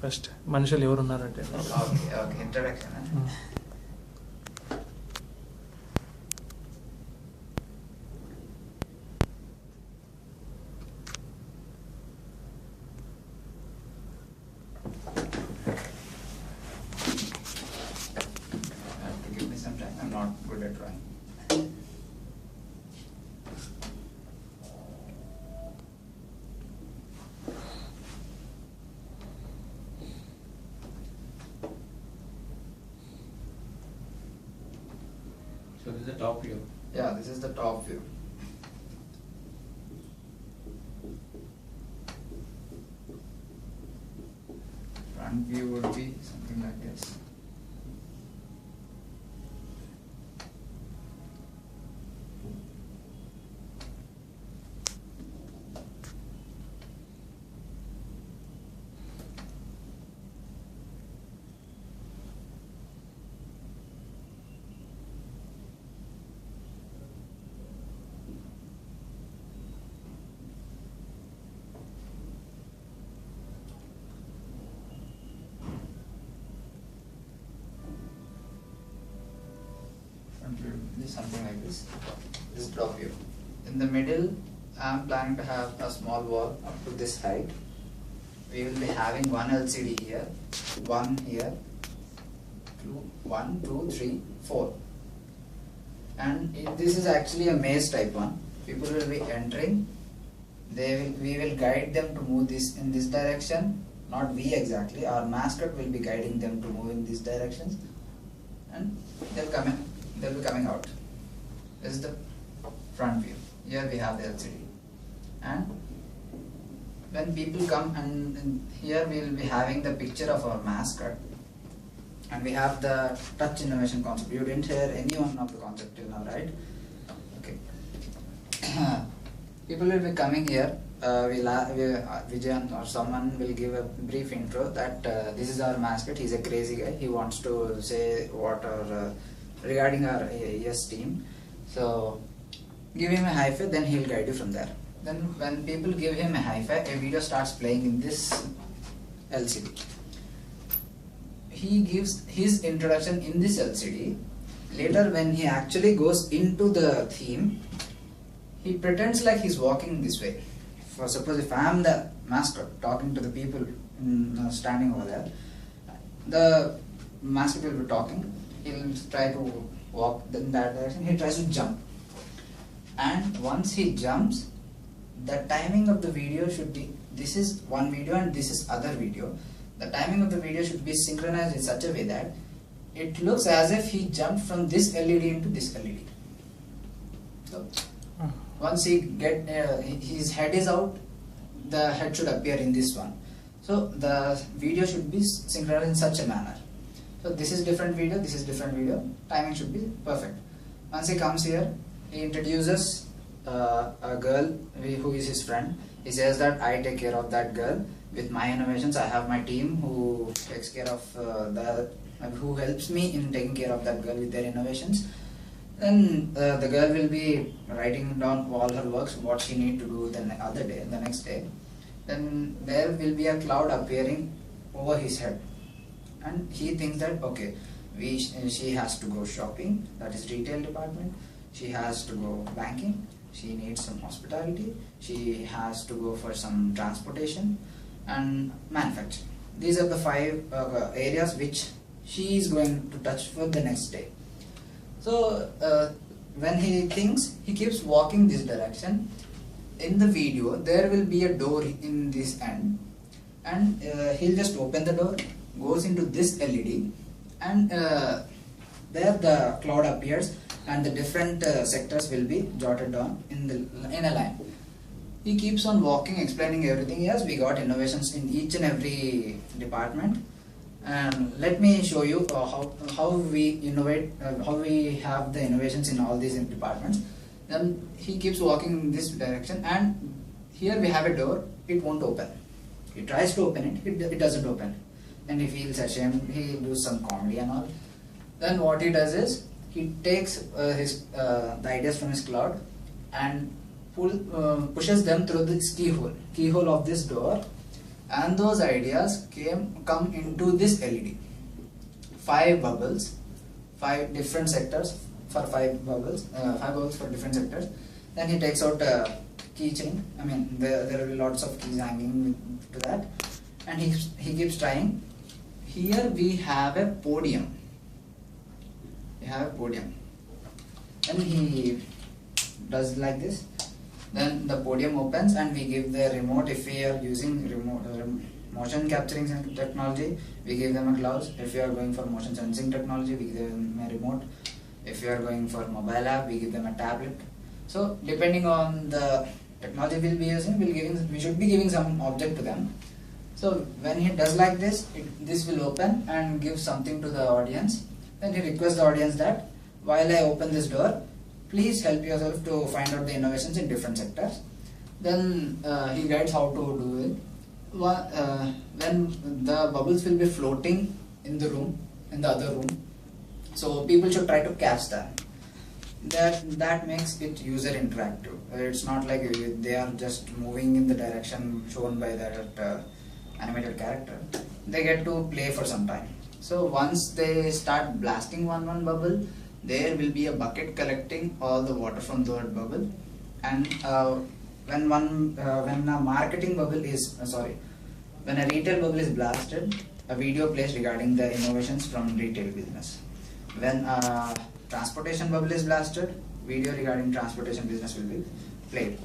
First మనుషులు ఎవరు ఉన్నారంటే introduction. Give me some time. I'm not good at drawing. So this is the top view. Yeah, this is the top view. Front view would be something like this. Front view is something like this. This is top view. In the middle, I am planning to have a small wall up to this height. We will be having one LCD here, one here, two, 1, 2, 3, 4. And this is actually a maze type one. People will be entering. We will guide them to move this in this direction. Not we exactly. Our mascot will be guiding them to move in these directions, and they'll come in. They'll be coming out. This is the front view. Here we have the LCD, and when people come, and here we will be having the picture of our mascot, and we have the touch innovation concept. You didn't hear any one of the concept till now, right? Okay. People will be coming here. Vijayan or someone will give a brief intro that this is our mascot. He's a crazy guy. He wants to say what or regarding our AES team. So give him a high five, then he'll guide you from there. Then when people give him a high five, a video starts playing in this LCD. He gives his introduction in this LCD. Later when he actually goes into the theme, he pretends like he's walking this way. For suppose if I am the mascot talking to the people standing over there, the mascot will be talking. He'll try to walk in that direction. He tries to jump, and once he jumps, the timing of the video should be, this is one video and this is other video. The timing of the video should be synchronized in such a way that it looks as if he jumped from this LED into this LED. So once he his head is out, the head should appear in this one. So the video should be synchronized in such a manner. So this is different video, this is different video. Timing should be perfect. Once he comes here, he introduces a girl who is his friend. He says that I take care of that girl with my innovations. I have my team who takes care of who helps me in taking care of that girl with their innovations. Then the girl will be writing down all her works, what she need to do the next day. Then there will be a cloud appearing over his head, and he thinks that okay, she has to go shopping, that is retail department. She has to go banking. She needs some hospitality. She has to go for some transportation and manufacturing. These are the 5 areas which she is going to touch for the next day. So when he thinks, he keeps walking this direction. In the video, there will be a door in this end, and he'll just open the door, goes into this LED, and there the cloud appears, and the different sectors will be jotted down in a line. He keeps on walking, explaining everything. Yes, we got innovations in each and every department. And let me show you how we innovate, how we have the innovations in all these departments. Then he keeps walking in this direction, and here we have a door. It won't open. He tries to open it. It doesn't open, and he feels ashamed. He does some comedy and all. Then what he does is he takes the ideas from his cloud and pushes them through this keyhole of this door, and those ideas come into this LED. 5 bubbles, 5 different sectors for 5 bubbles, 5 bubbles for different sectors. Then he takes out a keychain. I mean, there will be lots of keys hanging to that, and he keeps trying. Here we have a podium. And he does like this. Then the podium opens and we give the remote. If we are using motion capturing technology, we give them a gloves. If we are going for motion sensing technology, we give them a remote. If we are going for mobile app, we give them a tablet. So depending on the technology we'll be using, we should be giving some object to them. So when he does like this, this will open and give something to the audience. Then he requests the audience that while I open this door, please help yourself to find out the innovations in different sectors. Then he guides how to do it. When the bubbles will be floating in the room, in the other room, so people should try to catch that. That makes it user interactive. It's not like they are just moving in the direction shown by that animated character. They get to play for some time. So once they start blasting one bubble, there will be a bucket collecting all the water from that bubble. And when a marketing bubble is when a retail bubble is blasted, a video plays regarding the innovations from retail business. When a transportation bubble is blasted, video regarding transportation business will be played.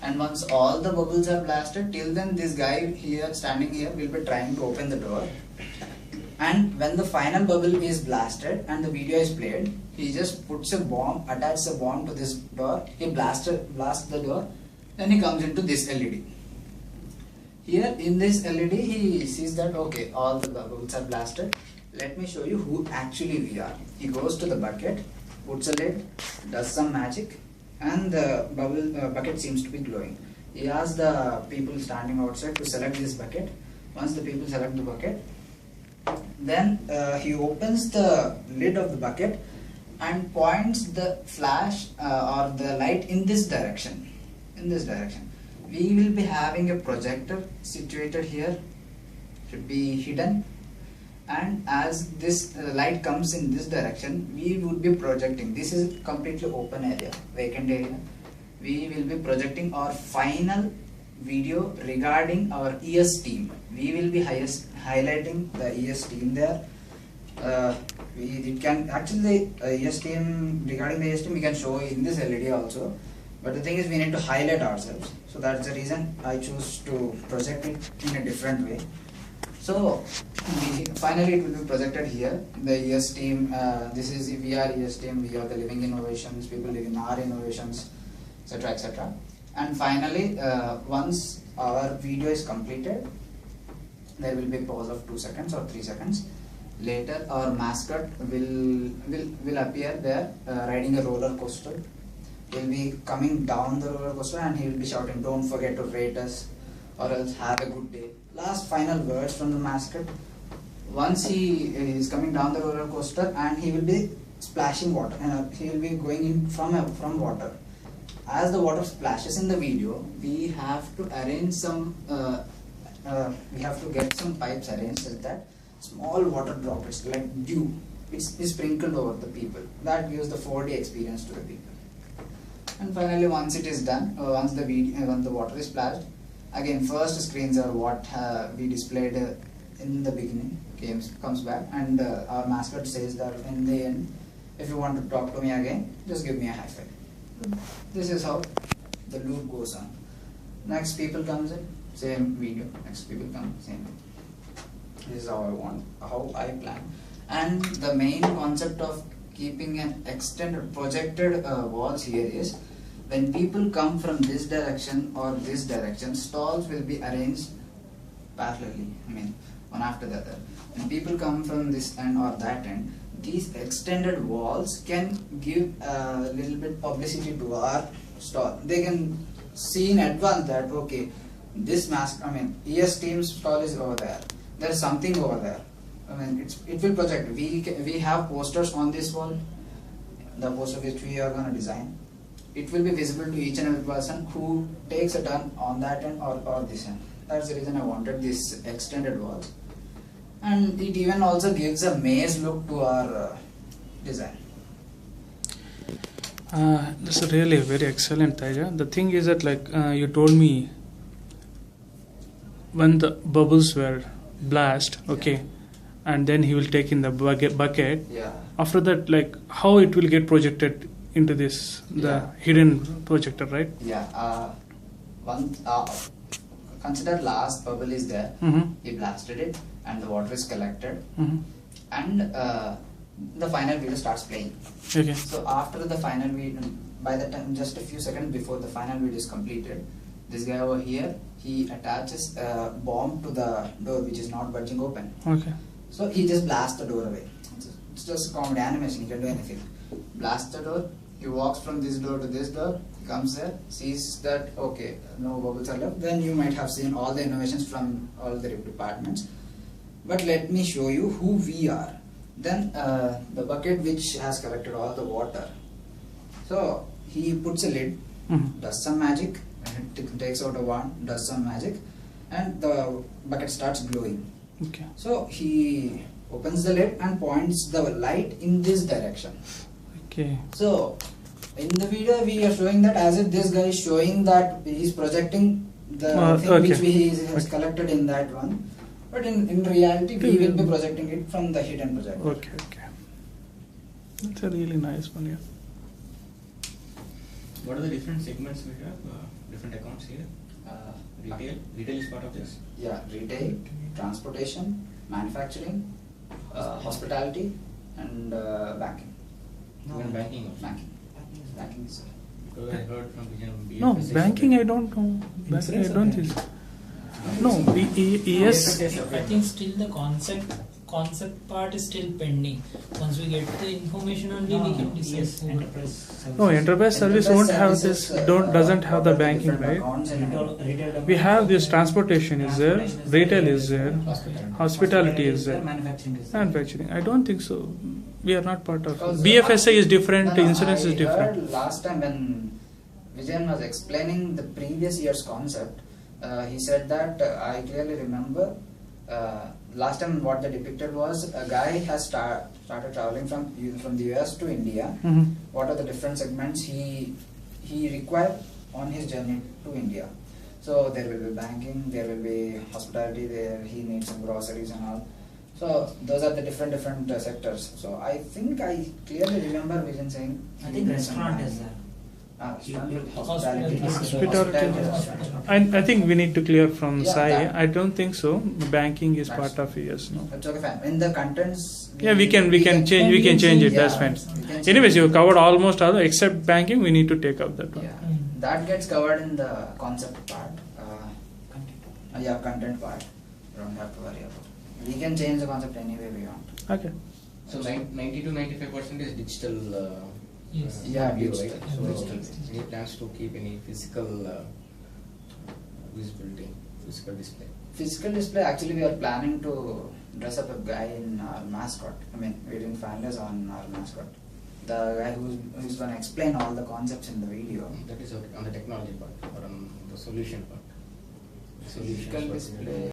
And once all the bubbles are blasted, till then this guy here standing here will be trying to open the door. And when the final bubble is blasted and the video is played, he just puts a bomb, attaches a bomb to this door, he blasts the door, then he comes into this LED. Here in this LED, he sees that okay, all the bubbles are blasted. Let me show you who actually we are. He goes to the bucket, puts a lid, does some magic, and the bucket seems to be glowing. He asks the people standing outside to select this bucket. Once the people select the bucket, then he opens the lid of the bucket and points the flash or the light in this direction. We will be having a projector situated here, should be hidden, and as this light comes in this direction, we would be projecting. This is completely open area, vacant area. We will be projecting our final video regarding our ES team. We will be highlighting the ES team there. It can actually ES team, regarding the ES team we can show in this LED also, but the thing is we need to highlight ourselves, so that's the reason I choose to project it in a different way. So finally it will be projected here. The ES team, this is we are ES team, we are the living innovations, people live in our innovations, etc, etc. And finally once our video is completed, there will be a pause of 2 seconds or 3 seconds. Later our mascot will appear there riding a roller coaster. He will be coming down the roller coaster and he will be shouting, "Don't forget to rate us," or else "Have a good day." Last final words from the mascot. Once he is coming down the roller coaster and he will be splashing water, and he will be going in from water. As the water splashes in the video, we have to arrange some we have to get some pipes arranged so that small water droplets like dew is sprinkled over the people. That gives the 4D experience to the people. And finally, once it is done, once the water is splashed, again first screens are what we displayed in the beginning comes back, and our mascot says that in the end, if you want to talk to me again, just give me a high five. This is how the loop goes on. Next people comes in, same video. Next people come, same. This is how I plan. And the main concept of keeping an extended projected walls here is, when people come from this direction or this direction, stalls will be arranged parallelly, one after the other. When people come from this end or that end, these extended walls can give a little bit publicity to our stall. They can see in advance that okay, this ES team's stall is over there. There is something over there. It will project. We have posters on this wall, the poster which we are going to design. it will be visible to each and every person who takes a turn on that end or this end. That's the reason I wanted this extended walls. And it even also gives a maze look to our design. That's really very excellent, Taija. The thing is that, like you told me, when the bubbles were blast, okay, and then he will take in the bucket. Yeah. After that, like how it will get projected into this, the Yeah. hidden projector, right? Yeah. One. Consider last bubble is there. Mm-hmm. He blasted it, and the water is collected, Mm-hmm. and the final video starts playing. Okay. So after the final video, by the time, just a few seconds before the final video is completed, this guy over here, he attaches a bomb to the door which is not budging open. Okay. So he just blasts the door away. It's just a comedy animation, he can do anything. Blast the door, he walks from this door to this door, he comes there, sees that okay, no bubbles are left. Then you might have seen all the innovations from all the departments. But let me show you who we are. Then the bucket which has collected all the water. So he puts a lid, Mm-hmm. does some magic, and takes out a wand, does some magic, and the bucket starts glowing. Okay. So he opens the lid and points the light in this direction. Okay. So in the video we are showing that as if this guy is showing that he is projecting the thing okay. which he has collected in that one. But in reality we will be projecting it from the hidden projector. Okay. Okay. That's a really nice one, yeah. What are the different segments we have? Different accounts here? Retail? Retail is part of this? Yeah, retail, transportation, manufacturing, hospitality, and banking. Even banking also? Banking is Because I heard from BFSI. No, banking I don't know. Banking I don't think. No, yes. I think still the concept part is still pending. Once we get the information only, we can decide. Yes, enterprise services. No, enterprise service won't have this. Doesn't have the banking, right? We have this transportation is there, retail is there, hospitality is there, Manufacturing is there. manufacturing. I don't think so. We are not part of. Because, BFSI is different. No, Insurance I is different. heard last time when Vijayan was explaining the previous year's concept, he said that I clearly remember last time what they depicted was a guy has started traveling from the US to India. Mm-hmm. What are the different segments he required on his journey to India? So there will be banking, there will be hospitality, there he needs some groceries and all. So those are the different sectors. So I think I clearly remember Vijayan saying. I think restaurant is there. Hospitality. I think we need to clear from Yeah, Sai. that- I don't think so. Banking is That's- part of yes. No. That's okay, fine. In the contents. Yeah, we can change. We can change it. That's Yeah, fine. we can change Anyways, it. you covered almost all except banking. We need to take out that one. Yeah, that gets covered in the concept part. Yeah, content part. You don't have to worry about it. We can change the concept any way we want. Okay. So 90 to 95% is digital. Yes. Yeah, view, digital. right? So Digital. any plans to keep any physical visibility, physical display? Physical display, actually we are planning to dress up a guy in our mascot. I mean, we didn't finalize on our mascot. The guy who's going to explain all the concepts in the video. That is okay, on the technology part or on the solution part. Physical Solutions display.